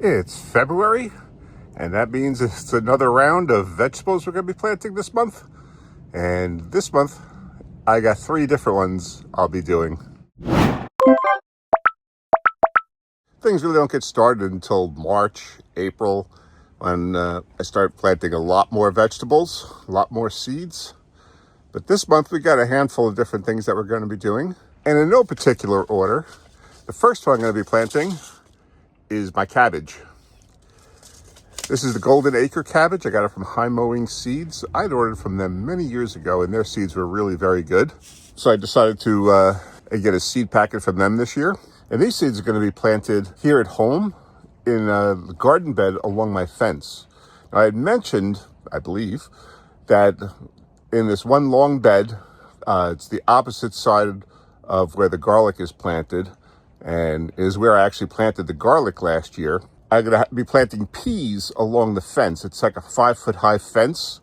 It's February, and that means it's another round of vegetables we're going to be planting this month. And this month, I got 3 different ones I'll be doing. Things really don't get started until March, April, when I start planting a lot more vegetables, a lot more seeds. But this month, we got a handful of different things that we're going to be doing. And in no particular order, the first one I'm going to be planting is my cabbage. This is the Golden Acre cabbage. I got it from High Mowing Seeds. I'd ordered from them many years ago, and their seeds were really very good. So I decided to get a seed packet from them this year. And these seeds are going to be planted here at home in a garden bed along my fence. Now, I had mentioned, I believe, that in this one long bed, it's the opposite side of where the garlic is planted, and is where I actually planted the garlic last year. I'm going to be planting peas along the fence. It's like a 5-foot high fence,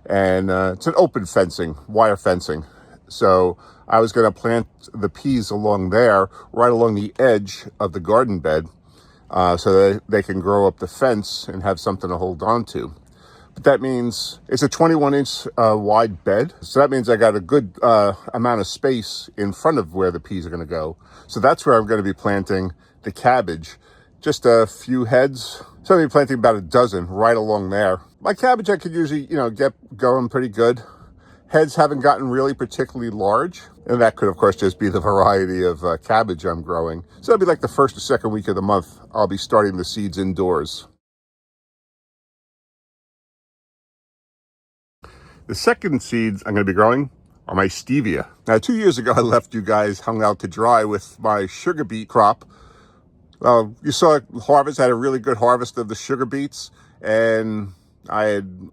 and it's an open fencing, wire fencing. So I was going to plant the peas along there, right along the edge of the garden bed, so that they can grow up the fence and have something to hold on to. But that means it's a 21-inch wide bed. So that means I got a good amount of space in front of where the peas are going to go. So that's where I'm going to be planting the cabbage. Just a few heads. So I'm going to be planting about a dozen right along there. My cabbage I could usually, get going pretty good. Heads haven't gotten really particularly large. And that could, of course, just be the variety of cabbage I'm growing. So that'll be like the first or second week of the month. I'll be starting the seeds indoors. The second seeds I'm going to be growing are my stevia. Now, 2 years ago, I left you guys hung out to dry with my sugar beet crop. Well, you saw harvest. I had a really good harvest of the sugar beets, and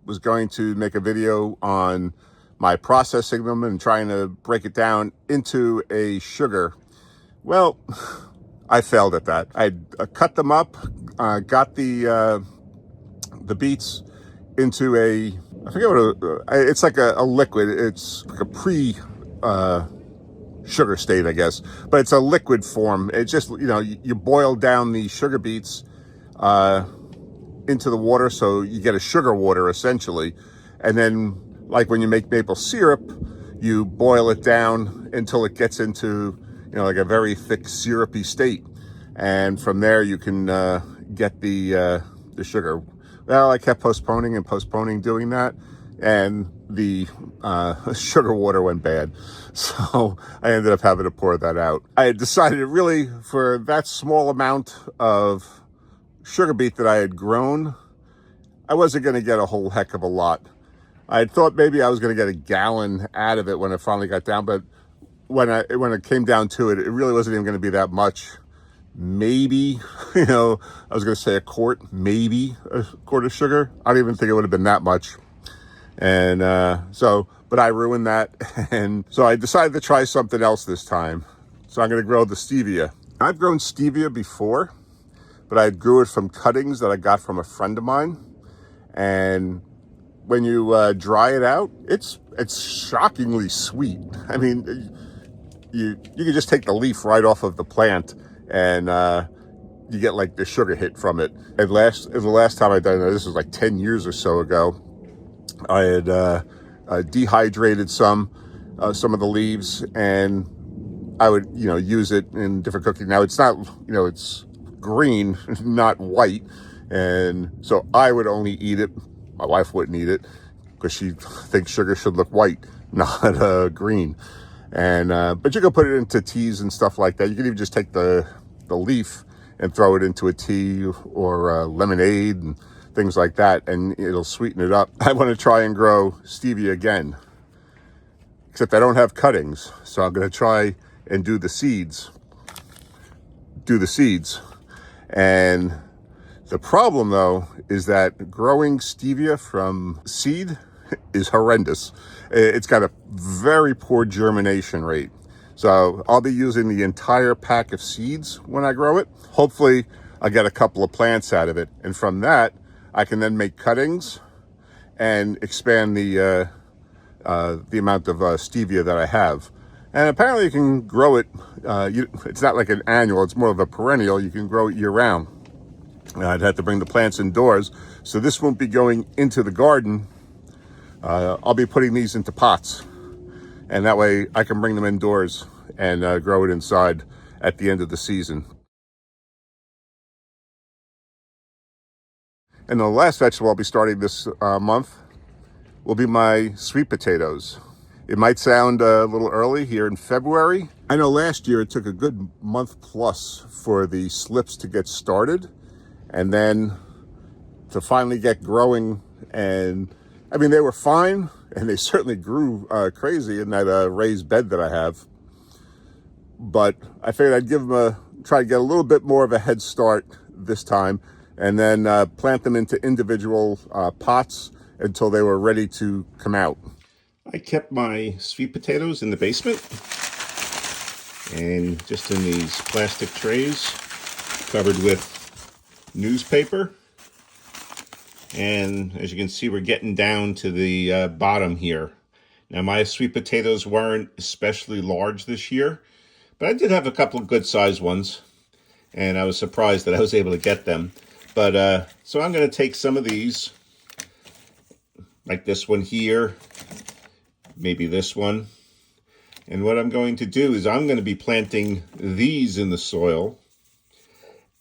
was going to make a video on my processing them and trying to break it down into a sugar. Well, I failed at that. I cut them up, got the beets into I forget what it's like a liquid. It's like a sugar state, I guess, but it's a liquid form. It's just, you boil down the sugar beets into the water, so you get a sugar water essentially. And then, like when you make maple syrup, you boil it down until it gets into, like a very thick syrupy state. And from there, you can get the sugar. Well, I kept postponing doing that, and the sugar water went bad. So I ended up having to pour that out. I had decided really for that small amount of sugar beet that I had grown, I wasn't going to get a whole heck of a lot. I had thought maybe I was going to get a gallon out of it when it finally got down, but when it came down to it, it really wasn't even going to be that much. Maybe, I was going to say a quart of sugar. I don't even think it would have been that much. And but I ruined that. And so I decided to try something else this time. So I'm going to grow the stevia. I've grown stevia before, but I grew it from cuttings that I got from a friend of mine. And when you dry it out, it's shockingly sweet. I mean, you can just take the leaf right off of the plant, and you get like the sugar hit from it. And the last time I done it, this was like 10 years or so ago, I had dehydrated some of the leaves, and I would use it in different cooking. Now it's not it's green, not white, and so I would only eat it. My wife wouldn't eat it because she thinks sugar should look white, not green. And but you can put it into teas and stuff like that. You can even just take the leaf and throw it into a tea or lemonade and things like that, and it'll sweeten it up. I want to try and grow stevia again, except I don't have cuttings, so I'm going to try and do the seeds. And the problem, though, is that growing stevia from seed is horrendous. It's got a very poor germination rate. So I'll be using the entire pack of seeds when I grow it. Hopefully, I'll get a couple of plants out of it. And from that, I can then make cuttings and expand the amount of stevia that I have. And apparently you can grow it. It's not like an annual, it's more of a perennial. You can grow it year round. I'd have to bring the plants indoors. So this won't be going into the garden. I'll be putting these into pots. And that way I can bring them indoors and grow it inside at the end of the season. And the last vegetable I'll be starting this month will be my sweet potatoes. It might sound a little early here in February. I know last year it took a good month plus for the slips to get started and then to finally get growing. And I mean, they were fine and they certainly grew crazy in that raised bed that I have. But I figured I'd give them try to get a little bit more of a head start this time and then plant them into individual pots until they were ready to come out. I kept my sweet potatoes in the basement and just in these plastic trays covered with newspaper. And as you can see, we're getting down to the bottom here. Now, my sweet potatoes weren't especially large this year, but I did have a couple of good sized ones, and I was surprised that I was able to get them. But so I'm going to take some of these, like this one here, maybe this one. And what I'm going to do is I'm going to be planting these in the soil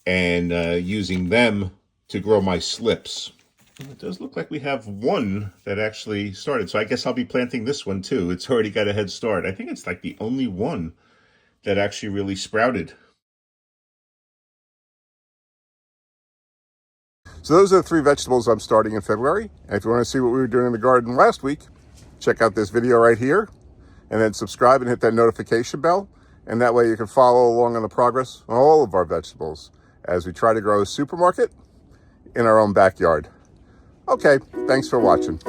and using them to grow my slips. It does look like we have one that actually started. So I guess I'll be planting this one too. It's already got a head start. I think it's like the only one that actually really sprouted. So those are the 3 vegetables I'm starting in February. And if you want to see what we were doing in the garden last week, check out this video right here, and then subscribe and hit that notification bell. And that way you can follow along on the progress on all of our vegetables as we try to grow a supermarket in our own backyard. Okay, thanks for watching.